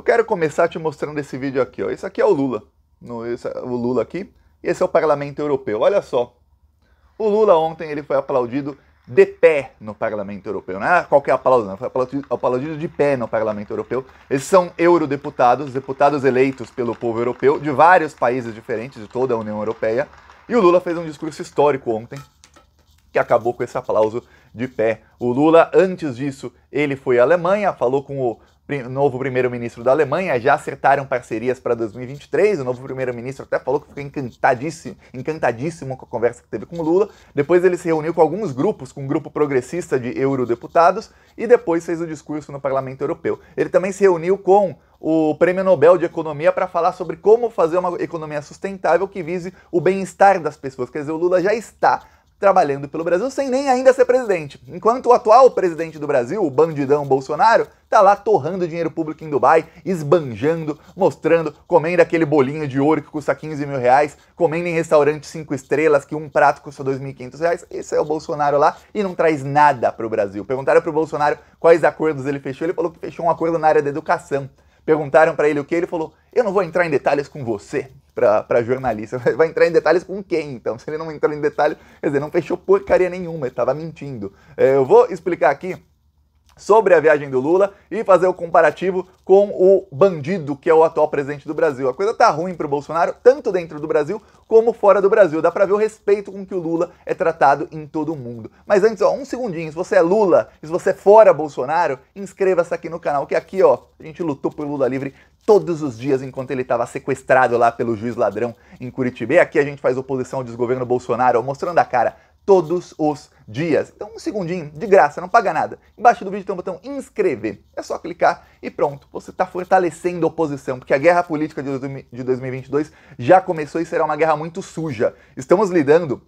quero começar te mostrando esse vídeo aqui, ó. Esse aqui é o Lula. Esse é o Lula aqui. E esse é o Parlamento Europeu. Olha só. O Lula ontem ele foi aplaudido de pé no Parlamento Europeu. Não é qualquer aplauso, não. Foi aplaudido de pé no Parlamento Europeu. Esses são eurodeputados, deputados eleitos pelo povo europeu, de vários países diferentes, de toda a União Europeia. E o Lula fez um discurso histórico ontem, que acabou com esse aplauso de pé. O Lula, antes disso, ele foi à Alemanha, falou com o novo primeiro-ministro da Alemanha, já acertaram parcerias para 2023, o novo primeiro-ministro até falou que ficou encantadíssimo com a conversa que teve com o Lula. Depois ele se reuniu com alguns grupos, com um grupo progressista de eurodeputados, e depois fez o discurso no Parlamento Europeu. Ele também se reuniu com o Prêmio Nobel de Economia para falar sobre como fazer uma economia sustentável que vise o bem-estar das pessoas. Quer dizer, o Lula já está trabalhando pelo Brasil sem nem ainda ser presidente. Enquanto o atual presidente do Brasil, o bandidão Bolsonaro, tá lá torrando dinheiro público em Dubai, esbanjando, mostrando, comendo aquele bolinho de ouro que custa 15 mil reais, comendo em restaurante 5 estrelas que um prato custa 2.500 reais. Esse é o Bolsonaro lá e não traz nada pro Brasil. Perguntaram pro Bolsonaro quais acordos ele fechou, ele falou que fechou um acordo na área da educação. Perguntaram para ele o que, ele falou, eu não vou entrar em detalhes com você, para jornalista. Vai entrar em detalhes com quem, então? Se ele não entrou em detalhes, quer dizer, não fechou porcaria nenhuma, ele estava mentindo. Eu vou explicar aqui sobre a viagem do Lula e fazer o comparativo com o bandido que é o atual presidente do Brasil. A coisa tá ruim pro Bolsonaro, tanto dentro do Brasil como fora do Brasil. Dá pra ver o respeito com que o Lula é tratado em todo o mundo. Mas antes, ó, um segundinho, se você é Lula e se você é fora Bolsonaro, inscreva-se aqui no canal, que aqui, ó, a gente lutou por Lula livre todos os dias enquanto ele estava sequestrado lá pelo juiz ladrão em Curitiba. E aqui a gente faz oposição ao desgoverno Bolsonaro, ó, mostrando a cara todos os dias. Então, um segundinho, de graça, não paga nada. Embaixo do vídeo tem um botão inscrever. É só clicar e pronto. Você está fortalecendo a oposição, porque a guerra política de 2022 já começou e será uma guerra muito suja. Estamos lidando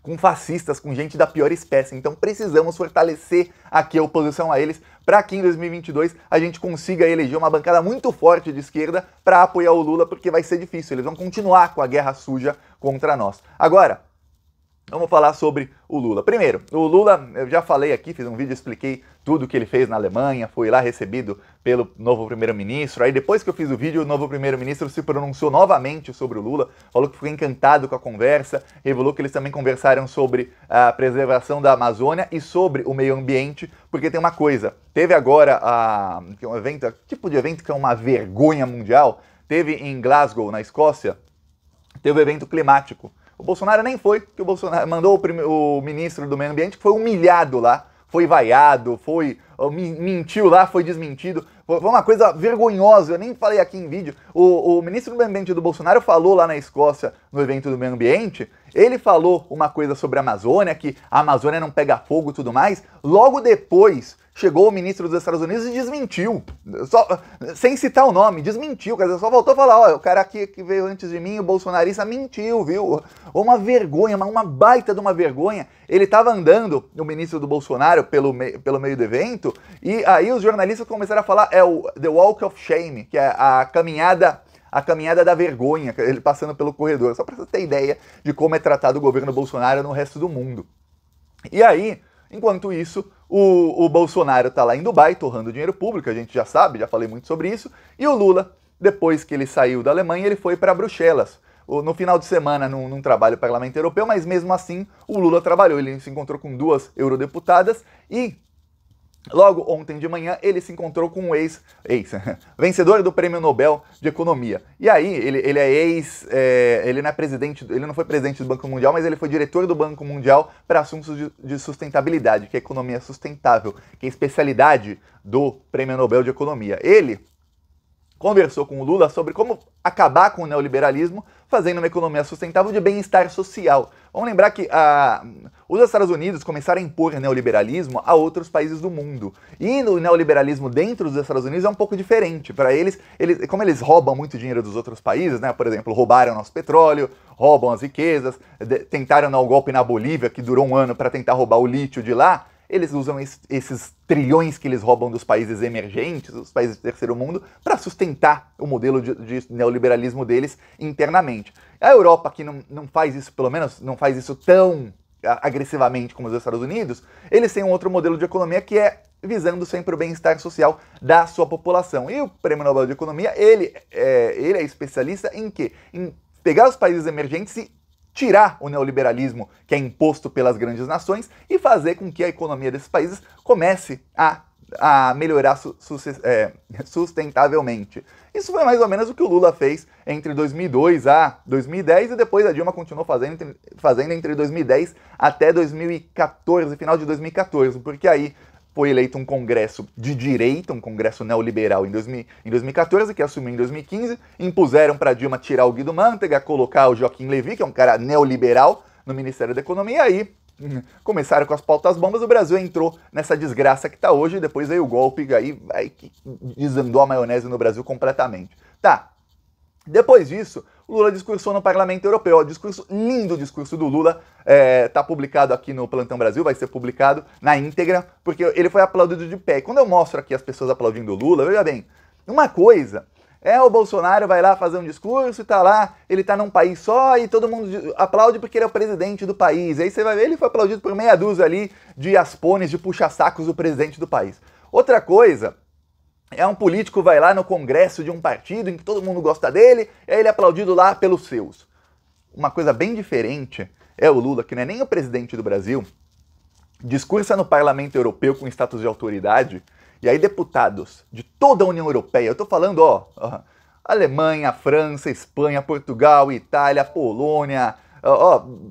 com fascistas, com gente da pior espécie. Então precisamos fortalecer aqui a oposição a eles para que em 2022 a gente consiga eleger uma bancada muito forte de esquerda para apoiar o Lula, porque vai ser difícil. Eles vão continuar com a guerra suja contra nós. Agora, vamos falar sobre o Lula. Primeiro, o Lula, eu já falei aqui, fiz um vídeo, expliquei tudo o que ele fez na Alemanha, foi lá recebido pelo novo primeiro-ministro. Aí depois que eu fiz o vídeo, o novo primeiro-ministro se pronunciou novamente sobre o Lula, falou que ficou encantado com a conversa, revelou que eles também conversaram sobre a preservação da Amazônia e sobre o meio ambiente, porque tem uma coisa, teve agora um evento, tipo de evento que é uma vergonha mundial, teve em Glasgow, na Escócia, teve o evento climático. O Bolsonaro nem foi, que o Bolsonaro mandou o ministro do meio ambiente, que foi humilhado lá, foi vaiado, mentiu lá, foi desmentido. Foi uma coisa vergonhosa, eu nem falei aqui em vídeo. O ministro do meio ambiente do Bolsonaro falou lá na Escócia, no evento do meio ambiente, ele falou uma coisa sobre a Amazônia, que a Amazônia não pega fogo e tudo mais. Logo depois, chegou o ministro dos Estados Unidos e desmentiu, sem citar o nome, desmentiu, quer dizer, só voltou a falar, ó, o cara aqui que veio antes de mim, o bolsonarista, mentiu, viu? Uma vergonha, uma baita de uma vergonha. Ele estava andando, o ministro do Bolsonaro, pelo meio do evento, e aí os jornalistas começaram a falar, é o The Walk of Shame, que é a caminhada da vergonha, ele passando pelo corredor, só para você ter ideia de como é tratado o governo Bolsonaro no resto do mundo. E aí, enquanto isso, o Bolsonaro está lá em Dubai, torrando dinheiro público, a gente já sabe, já falei muito sobre isso, e o Lula, depois que ele saiu da Alemanha, ele foi para Bruxelas. No final de semana, num trabalho no Parlamento Europeu, mas mesmo assim, o Lula trabalhou, ele se encontrou com 2 eurodeputadas e logo ontem de manhã ele se encontrou com o vencedor do Prêmio Nobel de Economia. E aí ele é ele não é presidente, ele não foi presidente do Banco Mundial, mas ele foi diretor do Banco Mundial para assuntos de sustentabilidade, que é economia sustentável, que é a especialidade do Prêmio Nobel de Economia. Ele conversou com o Lula sobre como acabar com o neoliberalismo fazendo uma economia sustentável de bem-estar social. Vamos lembrar que os Estados Unidos começaram a impor neoliberalismo a outros países do mundo. E o neoliberalismo dentro dos Estados Unidos é um pouco diferente. Para eles, como eles roubam muito dinheiro dos outros países, né? Por exemplo, roubaram nosso petróleo, roubam as riquezas, tentaram dar um golpe na Bolívia, que durou um ano para tentar roubar o lítio de lá. Eles usam esses trilhões que eles roubam dos países emergentes, dos países do terceiro mundo, para sustentar o modelo de neoliberalismo deles internamente. A Europa, que não faz isso, pelo menos não faz isso tão agressivamente como os Estados Unidos, eles têm um outro modelo de economia que é visando sempre o bem-estar social da sua população. E o Prêmio Nobel de Economia, ele é especialista em quê? Em pegar os países emergentes e tirar o neoliberalismo que é imposto pelas grandes nações e fazer com que a economia desses países comece a melhorar sustentavelmente. Isso foi mais ou menos o que o Lula fez entre 2002 a 2010 e depois a Dilma continuou fazendo entre 2010 até 2014, final de 2014, porque aí foi eleito um congresso de direita, um congresso neoliberal em 2014, que assumiu em 2015, impuseram para Dilma tirar o Guido Mantega, colocar o Joaquim Levy, que é um cara neoliberal, no Ministério da Economia, e aí começaram com as pautas bombas, o Brasil entrou nessa desgraça que está hoje, depois veio o golpe, aí que desandou a maionese no Brasil completamente. Tá, depois disso, o Lula discursou no Parlamento Europeu, lindo discurso do Lula, tá publicado aqui no Plantão Brasil, vai ser publicado na íntegra, porque ele foi aplaudido de pé. E quando eu mostro aqui as pessoas aplaudindo o Lula, veja bem, uma coisa o Bolsonaro vai lá fazer um discurso e tá lá, ele tá num país só e todo mundo aplaude porque ele é o presidente do país. Aí você vai ver, ele foi aplaudido por meia dúzia ali de aspones, de puxa-sacos do presidente do país. Outra coisa é um político vai lá no congresso de um partido em que todo mundo gosta dele, e aí ele é aplaudido lá pelos seus. Uma coisa bem diferente é o Lula, que não é nem o presidente do Brasil, discursa no Parlamento Europeu com status de autoridade, e aí deputados de toda a União Europeia, eu tô falando, Alemanha, França, Espanha, Portugal, Itália, Polônia,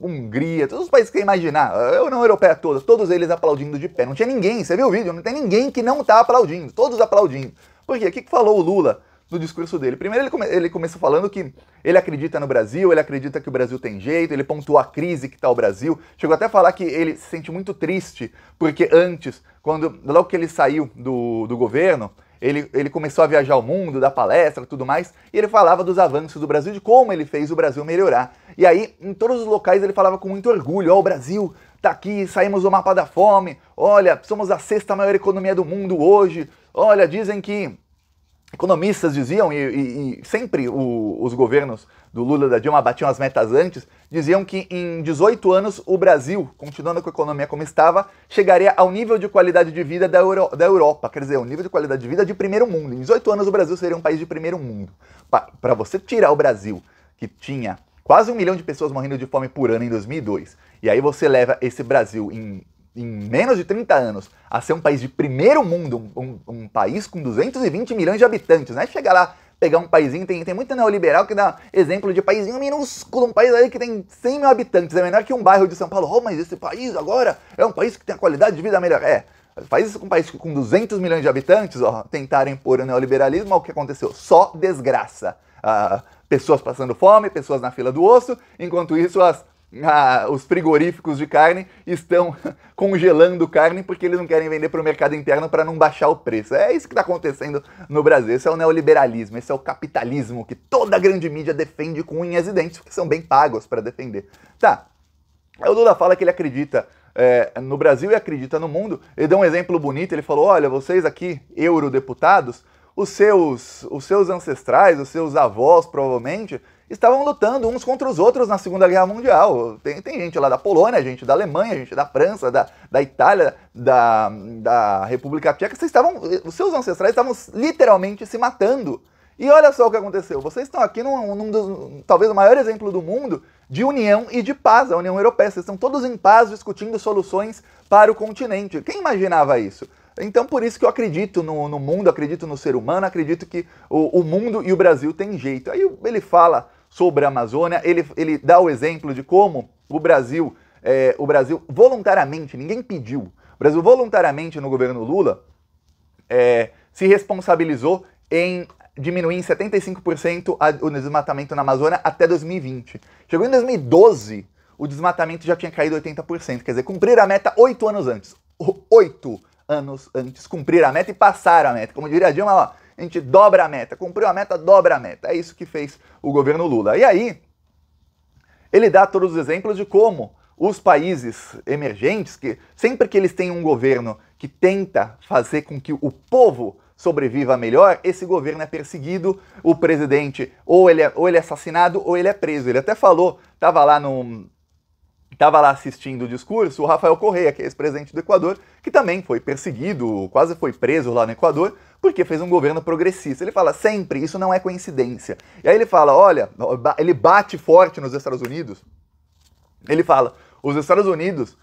Hungria, todos os países que você imaginar, a União Europeia toda, todos eles aplaudindo de pé. Não tinha ninguém, você viu o vídeo? Não tem ninguém que não tá aplaudindo, todos aplaudindo. Por quê? O que falou o Lula no discurso dele? Primeiro ele começou falando que ele acredita no Brasil, ele acredita que o Brasil tem jeito, ele pontuou a crise que tá o Brasil, chegou até a falar que ele se sente muito triste, porque antes, logo que ele saiu do governo, ele começou a viajar o mundo, dar palestra e tudo mais, e ele falava dos avanços do Brasil, de como ele fez o Brasil melhorar. E aí, em todos os locais, ele falava com muito orgulho, o Brasil tá aqui, saímos do mapa da fome, olha, somos a 6ª maior economia do mundo hoje, olha, dizem que economistas diziam, e sempre os governos do Lula e da Dilma batiam as metas antes, diziam que em 18 anos o Brasil, continuando com a economia como estava, chegaria ao nível de qualidade de vida da Europa, quer dizer, o nível de qualidade de vida de primeiro mundo. Em 18 anos o Brasil seria um país de primeiro mundo. Para você tirar o Brasil, que tinha quase 1 milhão de pessoas morrendo de fome por ano em 2002, e aí você leva esse Brasil em menos de 30 anos, a ser um país de primeiro mundo, um país com 220 milhões de habitantes, né? Chegar lá, pegar um paísinho, tem muito neoliberal que dá exemplo de paísinho minúsculo, um país aí que tem 100 mil habitantes, é menor que um bairro de São Paulo. Mas esse país agora é um país que tem a qualidade de vida melhor. Países com país com 200 milhões de habitantes, tentarem impor o neoliberalismo, o que aconteceu? Só desgraça. Pessoas passando fome, pessoas na fila do osso, enquanto isso os frigoríficos de carne estão congelando carne porque eles não querem vender para o mercado interno para não baixar o preço. É isso que está acontecendo no Brasil. Esse é o neoliberalismo, esse é o capitalismo que toda a grande mídia defende com unhas e dentes, porque são bem pagos para defender. Tá, aí o Lula fala que ele acredita no Brasil e acredita no mundo. Ele deu um exemplo bonito, ele falou, olha, vocês aqui, eurodeputados, os seus ancestrais, os seus avós, provavelmente, estavam lutando uns contra os outros na Segunda Guerra Mundial. Tem gente lá da Polônia, gente da Alemanha, gente da França, da Itália, da República Tcheca. Os seus ancestrais estavam literalmente se matando. E olha só o que aconteceu. Vocês estão aqui num dos, talvez o maior exemplo do mundo de união e de paz, a União Europeia. Vocês estão todos em paz discutindo soluções para o continente. Quem imaginava isso? Então, por isso que eu acredito no mundo, acredito no ser humano, acredito que o mundo e o Brasil têm jeito. Aí ele fala sobre a Amazônia, ele dá o exemplo de como o Brasil voluntariamente, ninguém pediu, o Brasil voluntariamente no governo Lula se responsabilizou em diminuir em 75% o desmatamento na Amazônia até 2020. Chegou em 2012, o desmatamento já tinha caído 80%, quer dizer, cumprir a meta 8 anos antes. 8 anos antes, cumprir a meta e passar a meta. Como diria a Dilma, a gente dobra a meta, cumpriu a meta, dobra a meta. É isso que fez o governo Lula. E aí, ele dá todos os exemplos de como os países emergentes, que sempre que eles têm um governo que tenta fazer com que o povo sobreviva melhor, esse governo é perseguido, o presidente ou ele é assassinado ou ele é preso. Ele até falou, estava estava lá assistindo o discurso o Rafael Correa, que é ex-presidente do Equador, que também foi perseguido, quase foi preso lá no Equador, porque fez um governo progressista. Ele fala, sempre, isso não é coincidência. E aí ele fala, olha, ele bate forte nos Estados Unidos, ele fala, os Estados Unidos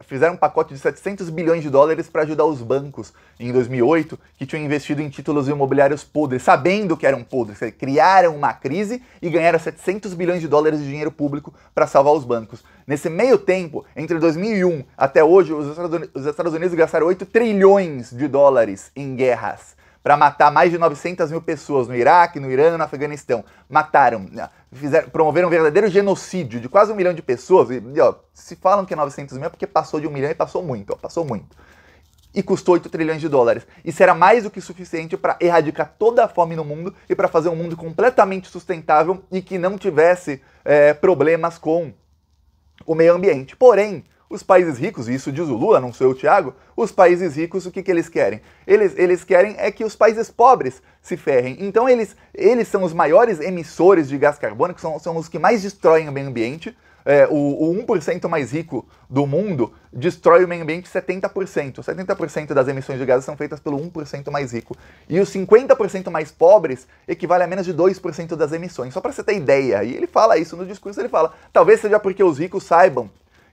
fizeram um pacote de 700 bilhões de dólares para ajudar os bancos em 2008, que tinham investido em títulos imobiliários podres, sabendo que eram podres. Criaram uma crise e ganharam 700 bilhões de dólares de dinheiro público para salvar os bancos. Nesse meio tempo, entre 2001 até hoje, os Estados Unidos gastaram 8 trilhões de dólares em guerras para matar mais de 900 mil pessoas no Iraque, no Irã e no Afeganistão. Mataram, promoveram um verdadeiro genocídio de quase 1 milhão de pessoas. E se falam que é 900 mil é porque passou de 1 milhão e passou muito, passou muito. E custou 8 trilhões de dólares. Isso era mais do que suficiente para erradicar toda a fome no mundo e para fazer um mundo completamente sustentável e que não tivesse problemas com o meio ambiente. Porém, os países ricos, e isso diz o Lula, não sou eu, Thiago, os países ricos, o que eles querem? Eles querem é que os países pobres se ferrem. Então eles são os maiores emissores de gás carbônico, são os que mais destroem o meio ambiente. O 1% mais rico do mundo destrói o meio ambiente 70%. 70% das emissões de gases são feitas pelo 1% mais rico. E os 50% mais pobres equivale a menos de 2% das emissões. Só para você ter ideia. E ele fala isso no discurso, ele fala, talvez seja porque os ricos saibam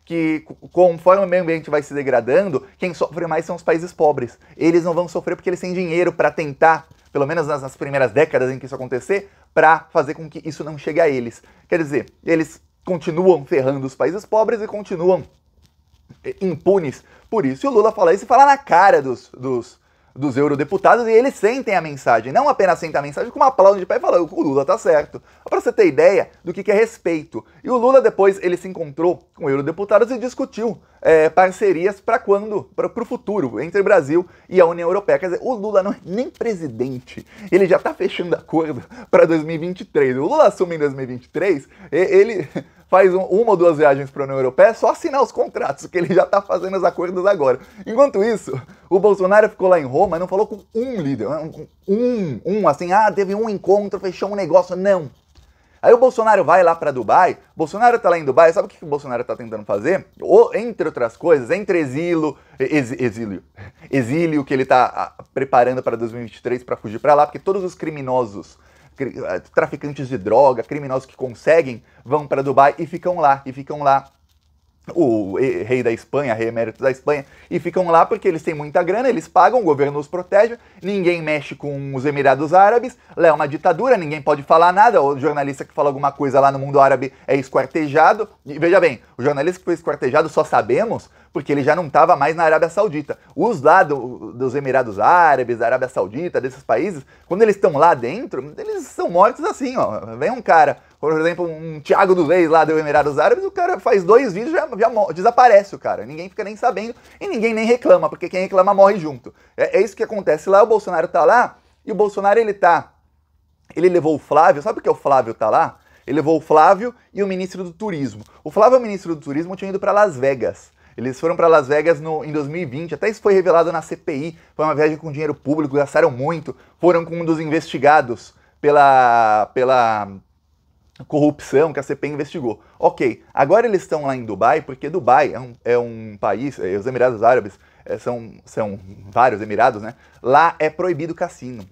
que conforme o meio ambiente vai se degradando, quem sofre mais são os países pobres. Eles não vão sofrer porque eles têm dinheiro para tentar, pelo menos nas primeiras décadas em que isso acontecer, para fazer com que isso não chegue a eles. Quer dizer, eles continuam ferrando os países pobres e continuam impunes por isso. E o Lula fala isso e fala na cara dos eurodeputados, e eles sentem a mensagem, não apenas sentem a mensagem, como aplaudem de pé e falam, o Lula tá certo. Para você ter ideia do que é respeito. E o Lula depois, ele se encontrou com eurodeputados e discutiu parcerias para quando? Para o futuro, entre o Brasil e a União Europeia. Quer dizer, o Lula não é nem presidente, ele já tá fechando acordo para 2023. O Lula assume em 2023, ele faz uma ou duas viagens para a União Europeia, é só assinar os contratos, que ele já está fazendo os acordos agora. Enquanto isso, o Bolsonaro ficou lá em Roma e não falou com um líder, assim, teve um encontro, fechou um negócio, não. Aí o Bolsonaro vai lá para Dubai, Bolsonaro tá lá em Dubai, sabe o que o Bolsonaro tá tentando fazer? Entre outras coisas, entre exílio que ele tá preparando para 2023 para fugir para lá, porque todos os criminosos, traficantes de droga, criminosos que conseguem, vão para Dubai e ficam lá. O rei da Espanha, rei emérito da Espanha, e ficam lá porque eles têm muita grana, eles pagam, o governo os protege, ninguém mexe com os Emirados Árabes, lá é uma ditadura, ninguém pode falar nada, o jornalista que fala alguma coisa lá no mundo árabe é esquartejado, e veja bem, o jornalista que foi esquartejado só sabemos porque ele já não estava mais na Arábia Saudita. Os lá dos Emirados Árabes, da Arábia Saudita, desses países, quando eles estão lá dentro, eles são mortos assim, ó. Vem um cara, por exemplo, um Thiago dos Reis lá dos Emirados Árabes, o cara faz 2 vídeos e já desaparece o cara. Ninguém fica nem sabendo e ninguém nem reclama, porque quem reclama morre junto. É isso que acontece lá, o Bolsonaro tá lá, e o Bolsonaro ele levou o Flávio, sabe por que o Flávio tá lá? Ele levou o Flávio e o ministro do Turismo. O Flávio e o ministro do Turismo tinham ido para Las Vegas. Eles foram para Las Vegas em 2020, até isso foi revelado na CPI, foi uma viagem com dinheiro público, gastaram muito, foram com um dos investigados pela corrupção que a CPI investigou. Ok, agora eles estão lá em Dubai, porque Dubai é um país, os Emirados Árabes são vários Emirados, né? Lá é proibido cassino,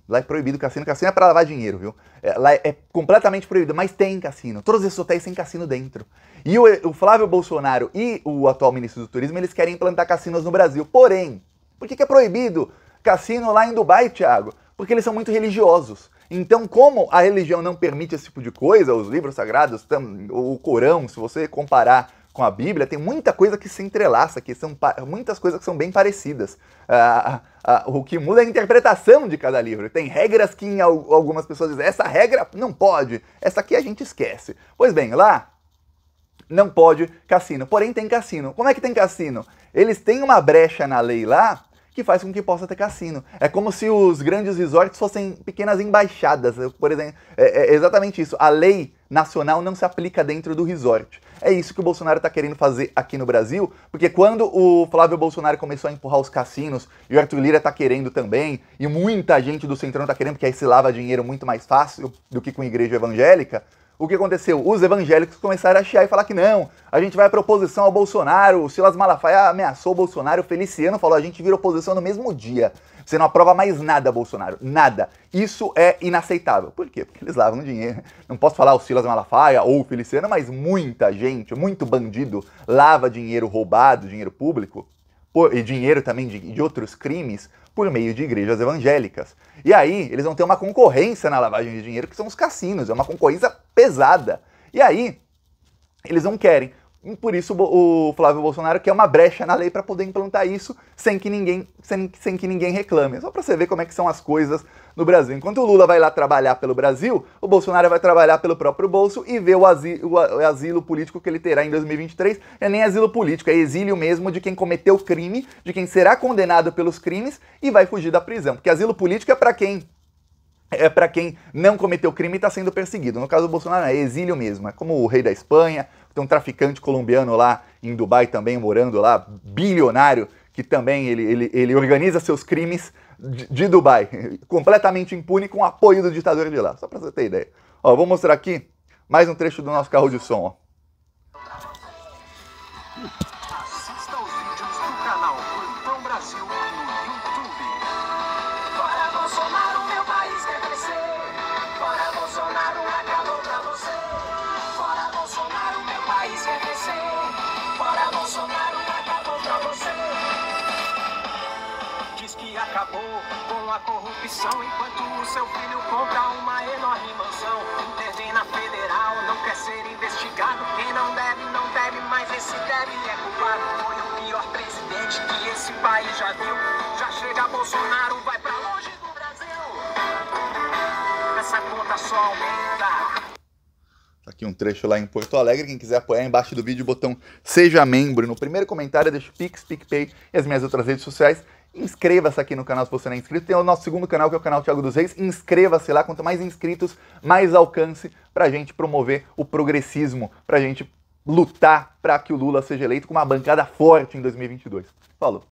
cassino é para lavar dinheiro, viu? Lá é completamente proibido, mas tem cassino, todos esses hotéis têm cassino dentro. E o Flávio Bolsonaro e o atual ministro do Turismo, eles querem implantar cassinos no Brasil. Porém, por que é proibido cassino lá em Dubai, Thiago? Porque eles são muito religiosos. Então, como a religião não permite esse tipo de coisa, os livros sagrados, o Corão, se você comparar com a Bíblia, tem muita coisa que se entrelaça, muitas coisas que são bem parecidas. O que muda é a interpretação de cada livro. Tem regras que algumas pessoas dizem, essa regra não pode, essa aqui a gente esquece. Pois bem, lá não pode cassino, porém tem cassino. Como é que tem cassino? Eles têm uma brecha na lei lá que faz com que possa ter cassino. É como se os grandes resorts fossem pequenas embaixadas, por exemplo. É exatamente isso. A lei nacional não se aplica dentro do resort. É isso que o Bolsonaro está querendo fazer aqui no Brasil, porque quando o Flávio Bolsonaro começou a empurrar os cassinos, e o Arthur Lira está querendo também, e muita gente do Centrão está querendo, porque aí se lava dinheiro muito mais fácil do que com igreja evangélica, o que aconteceu? Os evangélicos começaram a chiar e falar que não, a gente vai para oposição ao Bolsonaro, o Silas Malafaia ameaçou o Bolsonaro, o Feliciano falou, a gente vira oposição no mesmo dia. Você não aprova mais nada, Bolsonaro, nada. Isso é inaceitável. Por quê? Porque eles lavam dinheiro. Não posso falar o Silas Malafaia ou o Feliciano, mas muita gente, muito bandido, lava dinheiro roubado, dinheiro público, e dinheiro também de outros crimes, por meio de igrejas evangélicas. E aí, eles vão ter uma concorrência na lavagem de dinheiro, que são os cassinos, é uma concorrência pesada. E aí, eles não querem. E por isso o Flávio Bolsonaro quer uma brecha na lei para poder implantar isso sem que ninguém reclame. Só para você ver como é que são as coisas no Brasil. Enquanto o Lula vai lá trabalhar pelo Brasil, o Bolsonaro vai trabalhar pelo próprio bolso e ver o asilo político que ele terá em 2023. É nem asilo político, é exílio mesmo de quem cometeu crime, de quem será condenado pelos crimes e vai fugir da prisão. Porque asilo político é para quem não cometeu crime e está sendo perseguido. No caso do Bolsonaro é exílio mesmo, é como o rei da Espanha, tem um traficante colombiano lá em Dubai também, morando lá, bilionário, que também ele organiza seus crimes de Dubai, completamente impune com o apoio do ditador de lá, só para você ter ideia. Ó, vou mostrar aqui mais um trecho do nosso carro de som, ó. Assista aos vídeos do canal Plantão Brasil no YouTube. Fora Bolsonaro, meu país quer crescer. Fora Bolsonaro, acabou pra você. Fora Bolsonaro, meu país quer crescer. Fora Bolsonaro, acabou pra você. Diz que acabou com a corrupção, enquanto o seu filho compra uma enorme mansão. Intervém na federal, não quer ser investigado. Quem não deve, mas esse deve é culpado. Foi o pior presidente que esse país já viu. Já chega Bolsonaro, vai pra longe do Brasil. Essa conta só aumenta. Aqui um trecho lá em Porto Alegre, quem quiser apoiar embaixo do vídeo o botão Seja Membro. No primeiro comentário deixa o Pix, PicPay e as minhas outras redes sociais. Inscreva-se aqui no canal se você não é inscrito. Tem o nosso segundo canal, que é o canal Thiago dos Reis. Inscreva-se lá, quanto mais inscritos, mais alcance pra gente promover o progressismo, pra gente lutar pra que o Lula seja eleito com uma bancada forte em 2022. Falou!